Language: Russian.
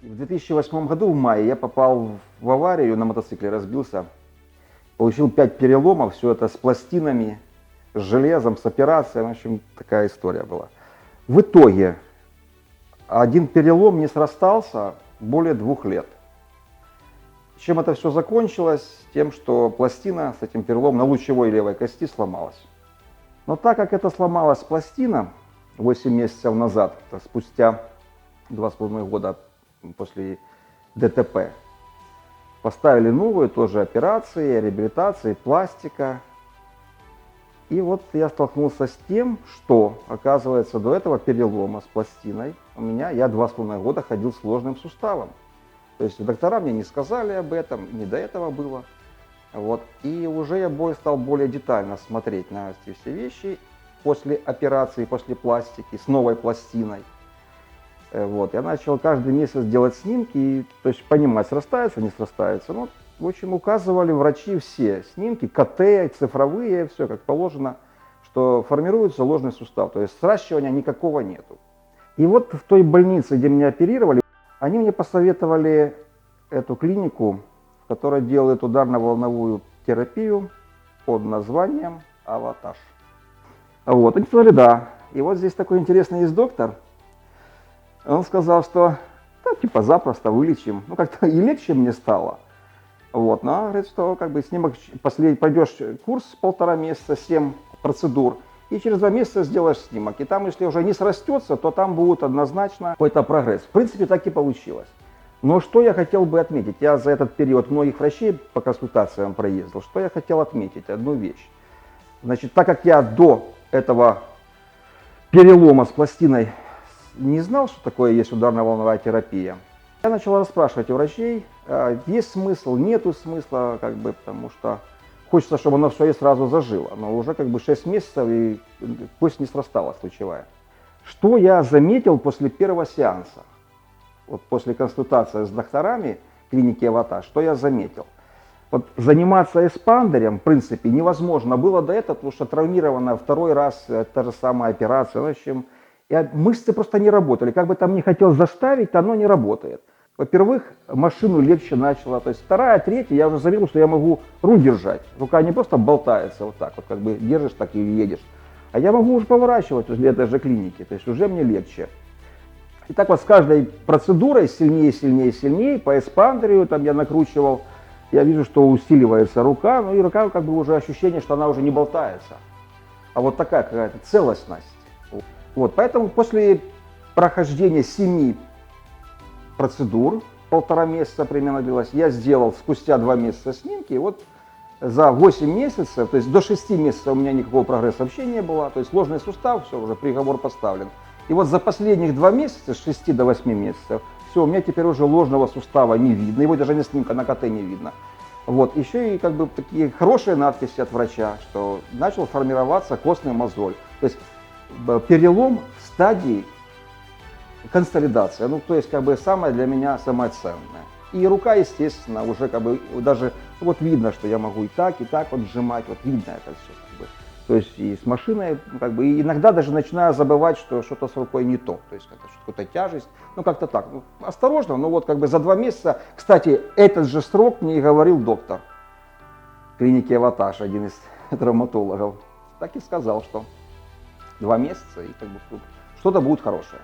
В 2008 году в мае я попал в аварию, на мотоцикле разбился. Получил 5 переломов, все это с пластинами, с железом, с операцией. В общем, такая история была. В итоге один перелом не срастался более 2 лет. Чем это все закончилось? Тем, что пластина с этим переломом на лучевой левой кости сломалась. Но так как это сломалась пластина 8 месяцев назад, спустя 2,5 года после ДТП, поставили новую, тоже операции, реабилитации, пластика. И вот я столкнулся с тем, что, оказывается, до этого перелома с пластиной я 2,5 года ходил с сложным суставом. То есть доктора мне не сказали об этом, не до этого было. Вот. И уже я стал более детально смотреть на эти все вещи после операции, после пластики, с новой пластиной. Вот. Я начал каждый месяц делать снимки, и, то есть понимать, срастается, не срастается. Ну, в общем, указывали врачи все снимки, КТ, цифровые, все как положено, что формируется ложный сустав, то есть сращивания никакого нету. И вот в той больнице, где меня оперировали, они мне посоветовали эту клинику, в которой делают ударно-волновую терапию под названием «Аватаж». Вот, они сказали, да. И вот здесь такой интересный есть доктор. Он сказал, что да, типа запросто вылечим. Ну, как-то и легче мне стало. Вот, но говорит, что как бы снимок, пойдешь курс 1,5 месяца, 7 процедур, и через 2 месяца сделаешь снимок. И там, если уже не срастется, то там будет однозначно какой-то прогресс. В принципе, так и получилось. Но что я хотел бы отметить? Я за этот период многих врачей по консультациям проездил. Что я хотел отметить? Одну вещь. Значит, так как я до этого перелома с пластиной не знал, что такое есть ударно-волновая терапия, я начал расспрашивать у врачей, есть смысл, нету смысла, как бы, потому что хочется, чтобы оно все и сразу зажило. Но уже как бы 6 месяцев, и кость не срасталась лучевая. Что я заметил после первого сеанса? Вот после консультации с докторами клиники «Аватаж», что я заметил? Вот заниматься эспандером, в принципе, невозможно было до этого, потому что травмирована 2-й раз, та же самая операция. В общем, мышцы просто не работали. Как бы там ни хотел заставить, оно не работает. Во-первых, машину легче начала. То есть 2-я, 3-я, я уже заметил, что я могу руль держать. Рука не просто болтается вот так, вот как бы держишь так и едешь. А я могу уже поворачивать возле этой же клиники. То есть уже мне легче. И так вот с каждой процедурой сильнее, сильнее, сильнее, по эспандеру там я накручивал, я вижу, что усиливается рука, ну и рука как бы уже ощущение, что она уже не болтается, а вот такая какая-то целостность. Вот, поэтому после прохождения 7 процедур, 1,5 месяца примерно длилось, я сделал спустя 2 месяца снимки, и вот за 8 месяцев, то есть до 6 месяцев у меня никакого прогресса вообще не было, то есть сложный сустав, все, уже приговор поставлен. И вот за последних 2 месяца, с 6 до 8 месяцев, все, у меня теперь уже ложного сустава не видно, его даже на снимка, на КТ не видно. Вот, еще и как бы такие хорошие надписи от врача, что начал формироваться костный мозоль. То есть перелом в стадии консолидации, ну то есть как бы самое для меня самое ценное. И рука, естественно, уже как бы даже вот видно, что я могу и так вот сжимать, вот видно это все как бы. То есть и с машиной, как бы, и иногда даже начинаю забывать, что что-то с рукой не то, то есть какая-то тяжесть, ну как-то так, ну, осторожно, но вот как бы за 2 месяца, кстати, этот же срок мне и говорил доктор клиники «Аватаж», один из травматологов, так и сказал, что 2 месяца и как бы что-то будет хорошее.